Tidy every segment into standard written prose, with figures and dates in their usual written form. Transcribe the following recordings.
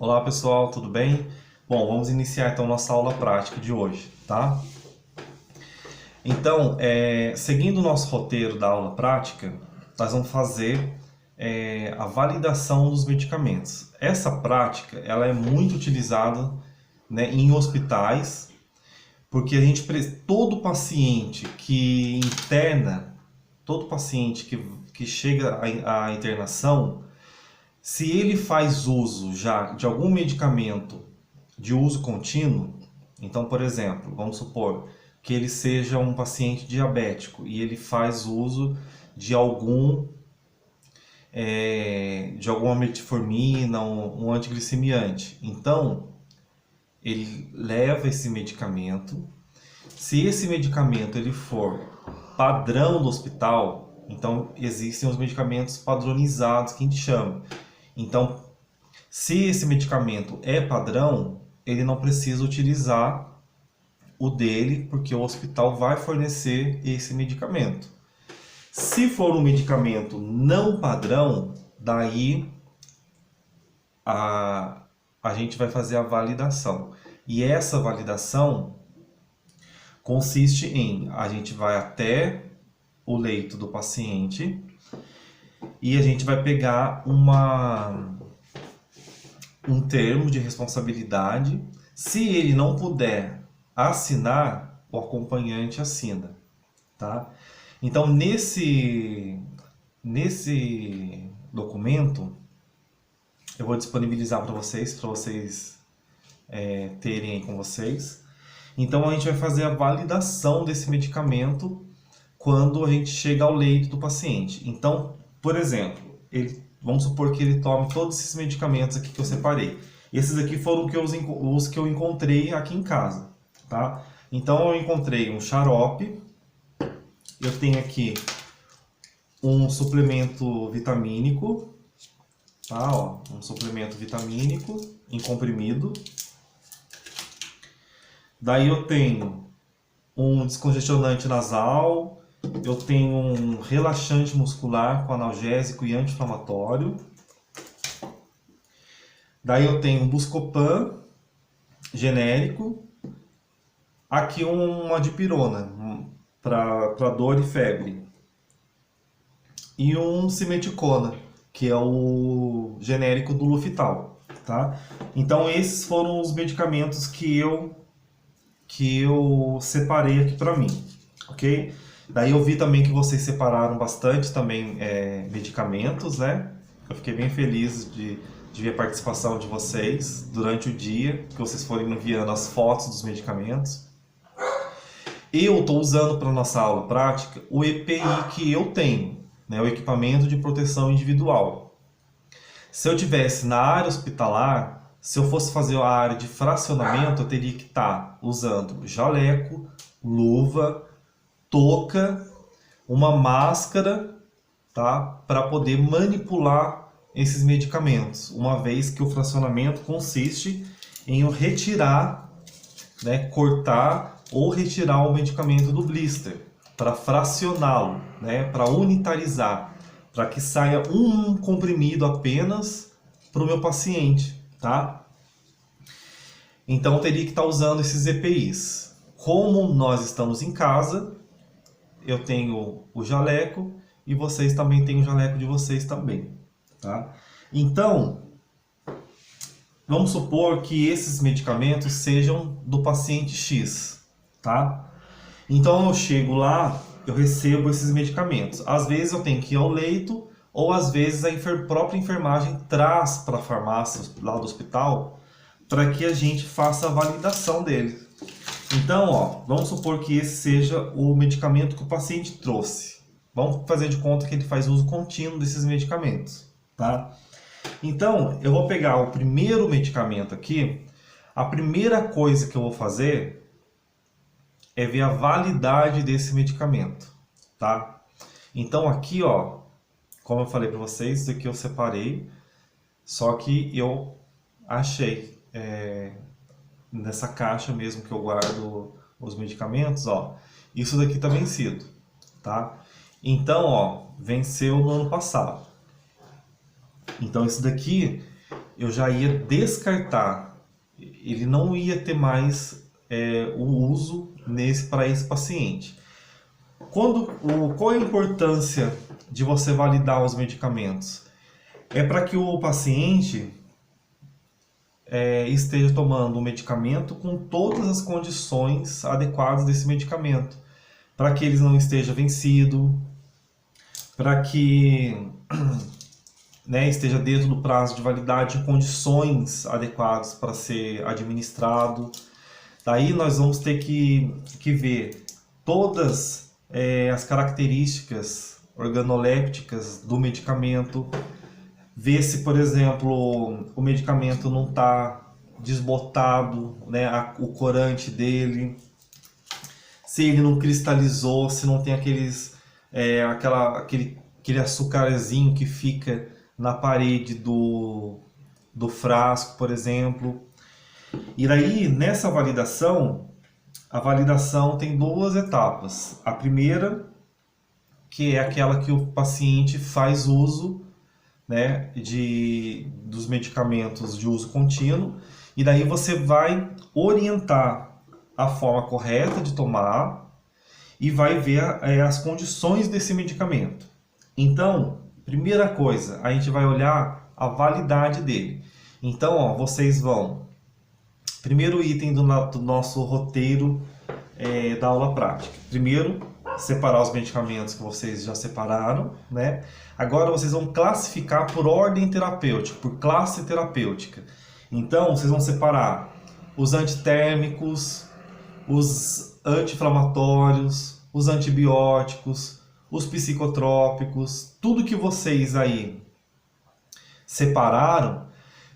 Olá pessoal, tudo bem? Bom, vamos iniciar então nossa aula prática de hoje, tá? Então, seguindo o nosso roteiro da aula prática, nós vamos fazer a validação dos medicamentos. Essa prática, ela é muito utilizada, né, em hospitais, porque todo paciente que interna, todo paciente que chega à internação, se ele faz uso já de algum medicamento de uso contínuo, então, por exemplo, vamos supor que ele seja um paciente diabético e ele faz uso de de alguma metformina, um antiglicemiante. Então, ele leva esse medicamento. Se esse medicamento ele for padrão do hospital, então existem os medicamentos padronizados que a gente chama. Então, se esse medicamento é padrão, ele não precisa utilizar o dele, porque o hospital vai fornecer esse medicamento. Se for um medicamento não padrão, daí a gente vai fazer a validação. E essa validação consiste em a gente vai até o leito do paciente e a gente vai pegar um termo de responsabilidade. Se ele não puder assinar, o acompanhante assina, tá? Então, nesse documento, eu vou disponibilizar para vocês terem aí com vocês. Então, a gente vai fazer a validação desse medicamento quando a gente chega ao leito do paciente. Então, por exemplo, vamos supor que ele tome todos esses medicamentos aqui que eu separei. Esses aqui foram os que eu encontrei aqui em casa, tá? Então, eu encontrei um xarope, eu tenho aqui um suplemento vitamínico, tá? Ó, um suplemento vitamínico em comprimido. Daí eu tenho um descongestionante nasal, eu tenho um relaxante muscular com analgésico e anti-inflamatório. Daí eu tenho um Buscopan genérico. Aqui uma dipirona para dor e febre. E um simeticona, que é o genérico do Lufital, tá? Então esses foram os medicamentos que eu separei aqui para mim, ok? Daí eu vi também que vocês separaram bastante também medicamentos, né? Eu fiquei bem feliz de ver a participação de vocês durante o dia, que vocês forem enviando as fotos dos medicamentos. Eu estou usando para nossa aula prática o EPI que eu tenho, né? O equipamento de proteção individual. Se eu tivesse na área hospitalar, se eu fosse fazer a área de fracionamento, eu teria que estar usando jaleco, luva, touca, uma máscara, tá? Para poder manipular esses medicamentos, uma vez que o fracionamento consiste em eu retirar, né, cortar ou retirar o medicamento do blister, para fracioná-lo, né, para unitarizar, para que saia um comprimido apenas para o meu paciente, tá? Então eu teria que estar usando esses EPIs. Como nós estamos em casa, eu tenho o jaleco e vocês também têm o jaleco de vocês também, tá? Então, vamos supor que esses medicamentos sejam do paciente X, tá? Então eu chego lá, eu recebo esses medicamentos. Às vezes eu tenho que ir ao leito, ou às vezes a própria enfermagem traz para a farmácia lá do hospital para que a gente faça a validação dele. Então, ó, vamos supor que esse seja o medicamento que o paciente trouxe. Vamos fazer de conta que ele faz uso contínuo desses medicamentos, tá? Então, eu vou pegar o primeiro medicamento aqui. A primeira coisa que eu vou fazer é ver a validade desse medicamento, tá? Então aqui, ó, como eu falei para vocês, isso aqui eu separei, só que eu achei nessa caixa mesmo que eu guardo os medicamentos, ó, isso daqui tá vencido, tá? Então, ó, venceu no ano passado. Então esse daqui eu já ia descartar. Ele não ia ter mais o uso para esse paciente. Qual é a importância de você validar os medicamentos? É para que o paciente esteja tomando um medicamento com todas as condições adequadas desse medicamento, para que ele não esteja vencido, para que esteja dentro do prazo de validade em condições adequadas para ser administrado. Daí nós vamos ter que ver todas as características organolépticas do medicamento, ver se, por exemplo, o medicamento não está desbotado, o corante dele, se ele não cristalizou, se não tem aquele açúcarzinho que fica na parede do frasco, por exemplo. E daí, nessa validação, a validação tem duas etapas. A primeira, que é aquela que o paciente faz uso dos medicamentos de uso contínuo, e daí você vai orientar a forma correta de tomar e vai ver as condições desse medicamento. Então, primeira coisa, a gente vai olhar a validade dele. Então, vocês vão... Primeiro item do nosso roteiro da aula prática. Primeiro, separar os medicamentos que vocês já separaram, Agora vocês vão classificar por ordem terapêutica, por classe terapêutica. Então, vocês vão separar os antitérmicos, os anti-inflamatórios, os antibióticos, os psicotrópicos, tudo que vocês aí separaram,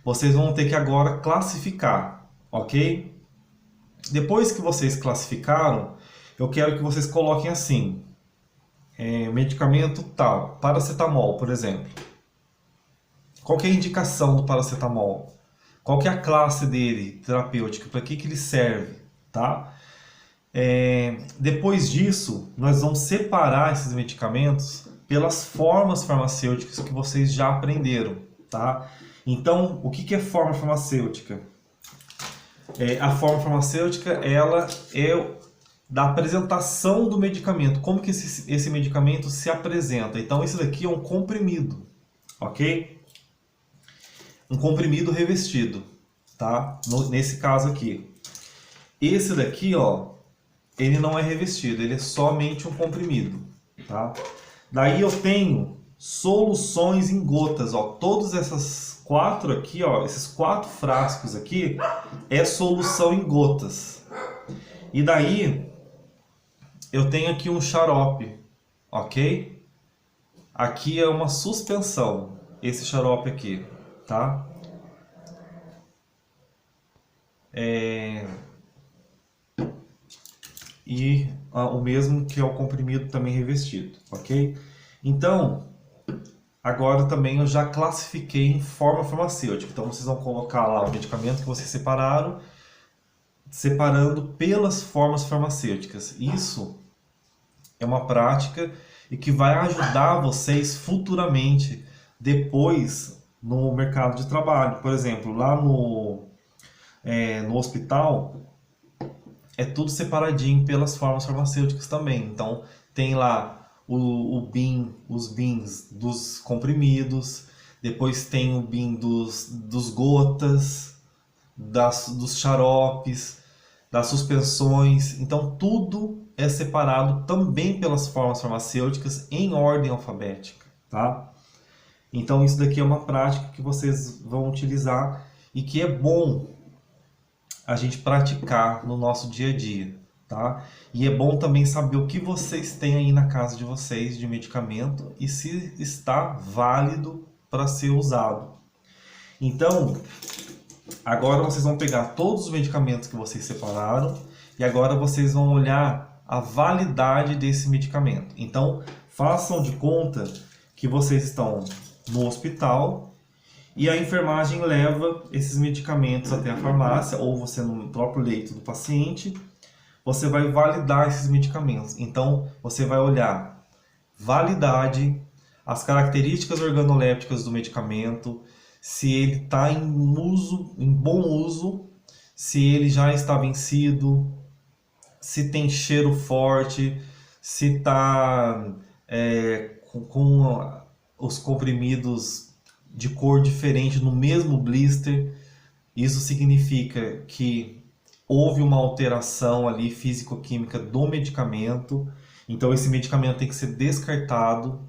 vocês vão ter que agora classificar, ok? Depois que vocês classificaram, eu quero que vocês coloquem assim, medicamento tal, paracetamol, por exemplo. Qual que é a indicação do paracetamol? Qual que é a classe dele, terapêutica? Para que ele serve? Tá? Depois disso, nós vamos separar esses medicamentos pelas formas farmacêuticas que vocês já aprenderam. Tá? Então, o que é forma farmacêutica? A forma farmacêutica, ela é da apresentação do medicamento, como que esse medicamento se apresenta. Então, esse daqui é um comprimido, ok? Um comprimido revestido, tá? Nesse caso aqui. Esse daqui, ele não é revestido, ele é somente um comprimido, tá? Daí eu tenho soluções em gotas, todas essas quatro aqui, esses 4 frascos aqui, é solução em gotas. E daí, eu tenho aqui um xarope, ok? Aqui é uma suspensão, esse xarope aqui, tá? E o mesmo que é o comprimido também revestido, ok? Então, agora também eu já classifiquei em forma farmacêutica. Então, vocês vão colocar lá o medicamento que vocês separaram, separando pelas formas farmacêuticas. Isso é uma prática e que vai ajudar vocês futuramente, depois, no mercado de trabalho. Por exemplo, lá no hospital, é tudo separadinho pelas formas farmacêuticas também. Então, tem lá os bins dos comprimidos, depois tem o bin dos gotas, dos xaropes, das suspensões. Então, tudo é separado também pelas formas farmacêuticas em ordem alfabética, tá? Então, isso daqui é uma prática que vocês vão utilizar e que é bom a gente praticar no nosso dia a dia, tá? E é bom também saber o que vocês têm aí na casa de vocês de medicamento e se está válido para ser usado. Então, agora vocês vão pegar todos os medicamentos que vocês separaram e agora vocês vão olhar a validade desse medicamento. Então, façam de conta que vocês estão no hospital e a enfermagem leva esses medicamentos até a farmácia, ou você no próprio leito do paciente, você vai validar esses medicamentos. Então, você vai olhar validade, as características organolépticas do medicamento, se ele está em uso, em bom uso, se ele já está vencido, se tem cheiro forte, se está com os comprimidos de cor diferente no mesmo blister. Isso significa que houve uma alteração ali físico-química do medicamento, então esse medicamento tem que ser descartado.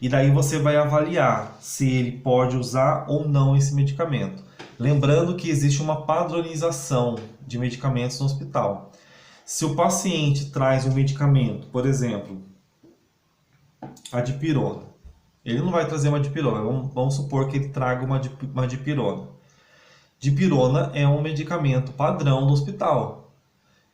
E daí você vai avaliar se ele pode usar ou não esse medicamento. Lembrando que existe uma padronização de medicamentos no hospital. Se o paciente traz um medicamento, por exemplo, a dipirona, ele não vai trazer uma dipirona, vamos supor que ele traga uma dipirona. Dipirona é um medicamento padrão do hospital,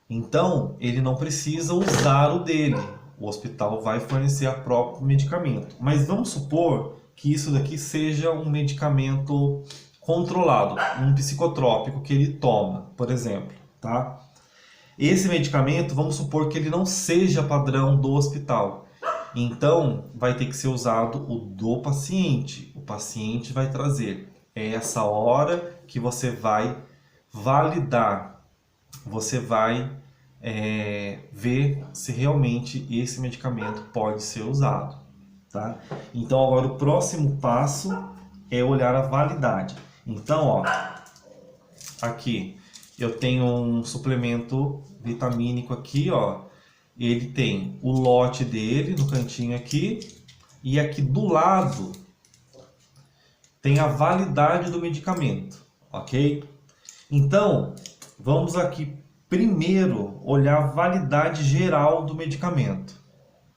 então ele não precisa usar o dele. O hospital vai fornecer o próprio medicamento. Mas vamos supor que isso daqui seja um medicamento controlado, um psicotrópico que ele toma, por exemplo, tá? Esse medicamento, vamos supor que ele não seja padrão do hospital. Então, vai ter que ser usado o do paciente. O paciente vai trazer. É essa hora que você vai validar. Você vai ver se realmente esse medicamento pode ser usado, tá? Então, agora o próximo passo é olhar a validade. Então, ó, aqui eu tenho um suplemento vitamínico aqui, ó. Ele tem o lote dele no cantinho aqui, e aqui do lado tem a validade do medicamento, ok? Então, vamos aqui primeiro olhar a validade geral do medicamento,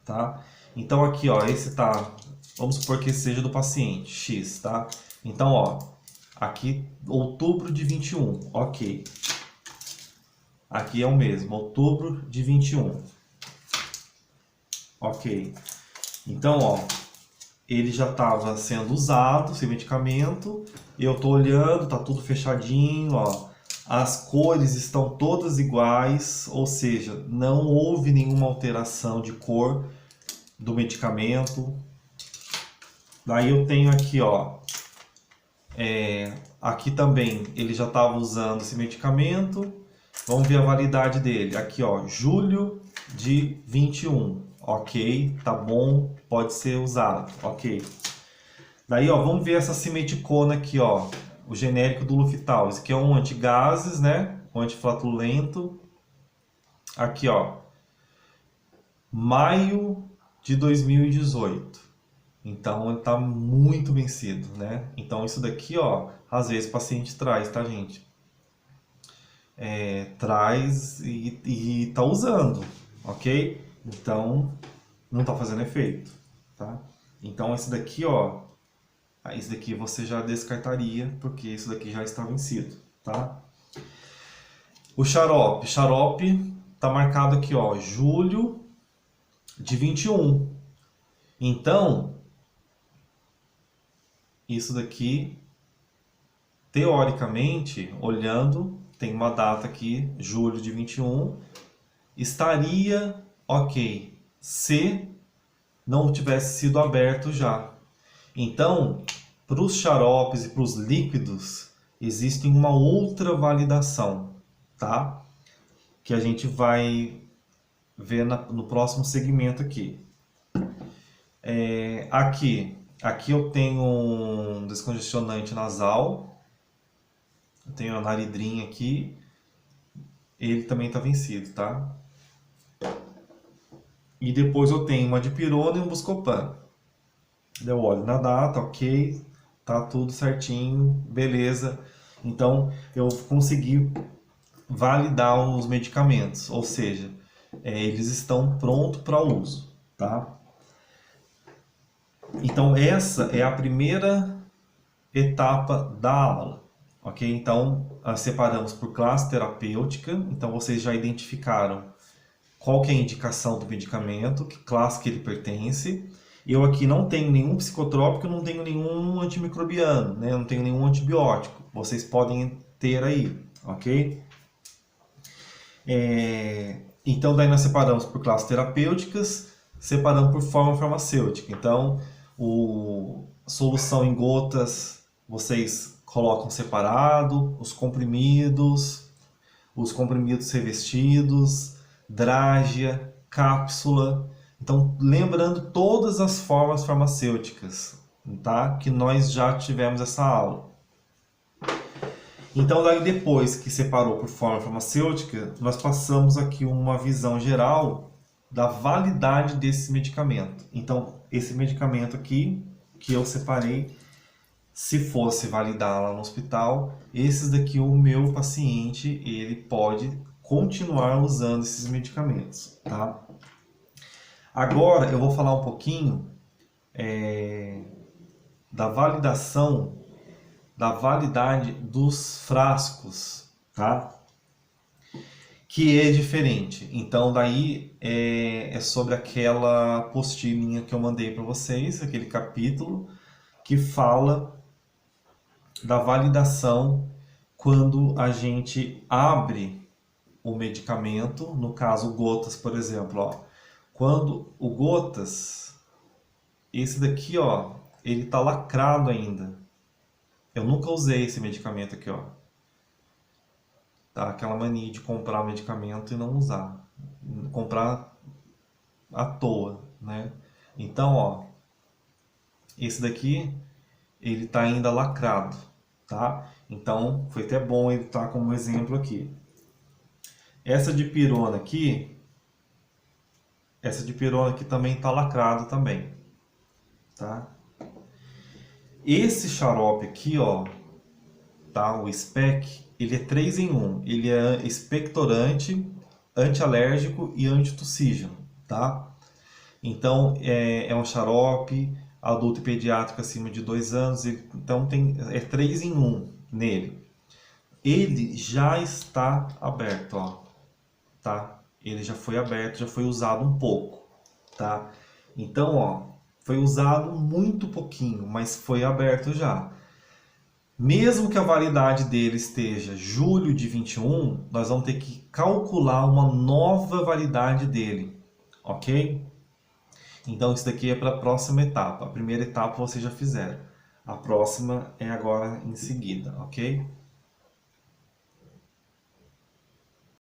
tá? Então aqui, ó, esse tá, vamos supor que esse seja do paciente X, tá? Então, ó, aqui outubro de 21, ok. Aqui é o mesmo, outubro de 21. Ok. Então, ó, ele já estava sendo usado, esse medicamento. Eu tô olhando, tá tudo fechadinho, ó. As cores estão todas iguais, ou seja, não houve nenhuma alteração de cor do medicamento. Daí eu tenho aqui, ó, aqui também ele já estava usando esse medicamento. Vamos ver a validade dele. Aqui, ó, julho de 21. Ok, tá bom, pode ser usado. Ok. Daí, ó, vamos ver essa simeticona aqui, ó. O genérico do Luftal. Esse aqui é um antigases, né? Um antiflatulento. Aqui, ó. Maio de 2018. Então, ele tá muito vencido, né? Então, isso daqui, ó, às vezes o paciente traz, tá, gente? Traz e tá usando, ok? Então, não tá fazendo efeito, tá? Então, esse daqui, ó, esse daqui você já descartaria, porque esse daqui já está vencido, tá? O xarope tá marcado aqui, ó, julho de 21. Então, isso daqui, teoricamente, olhando, tem uma data aqui, julho de 21, estaria ok, se não tivesse sido aberto já. Então, para os xaropes e para os líquidos, existe uma outra validação, tá? Que a gente vai ver no próximo segmento aqui. Aqui eu tenho um descongestionante nasal. Eu tenho a naridrim aqui. Ele também está vencido, tá? E depois eu tenho uma dipirona e um Buscopan. Eu olho na data, ok, tá tudo certinho, beleza. Então eu consegui validar os medicamentos, ou seja, eles estão prontos para uso, tá? Então essa é a primeira etapa da aula, ok? Então separamos por classe terapêutica. Então vocês já identificaram qual que é a indicação do medicamento, que classe que ele pertence. Eu aqui não tenho nenhum psicotrópico, não tenho nenhum antimicrobiano, né? Não tenho nenhum antibiótico. Vocês podem ter aí, ok? Então daí nós separamos por classes terapêuticas, separando por forma farmacêutica. Então, solução em gotas vocês colocam separado os comprimidos revestidos, drágia, cápsula. Então, lembrando todas as formas farmacêuticas, tá? Que nós já tivemos essa aula. Então, daí depois que separou por forma farmacêutica, nós passamos aqui uma visão geral da validade desse medicamento. Então, esse medicamento aqui, que eu separei, se fosse validar lá no hospital, esses daqui, o meu paciente, ele pode continuar usando esses medicamentos, tá? Agora, eu vou falar um pouquinho da validação, da validade dos frascos, tá? Que é diferente. Então, daí é sobre aquela apostilinha que eu mandei para vocês, aquele capítulo que fala da validação quando a gente abre o medicamento, no caso gotas, por exemplo, ó. Quando o gotas, esse daqui, ó, ele tá lacrado ainda. Eu nunca usei esse medicamento aqui, ó. Tá? Aquela mania de comprar o medicamento e não usar. Comprar à toa, né? Então, ó, esse daqui, ele tá ainda lacrado, tá? Então, foi até bom ele estar como exemplo aqui. Essa dipirona aqui também tá lacrado também, tá? Esse xarope aqui, ó, tá? O SPEC, ele é 3 em 1. Ele é expectorante, antialérgico e antitussígeno, tá? Então, é um xarope adulto e pediátrico acima de 2 anos, então é 3 em 1 nele. Ele já está aberto, ó, tá? Ele já foi aberto, já foi usado um pouco, tá? Então, ó, foi usado muito pouquinho, mas foi aberto já. Mesmo que a validade dele esteja julho de 21, nós vamos ter que calcular uma nova validade dele, ok? Então isso daqui é para a próxima etapa. A primeira etapa vocês já fizeram. A próxima é agora em seguida, ok?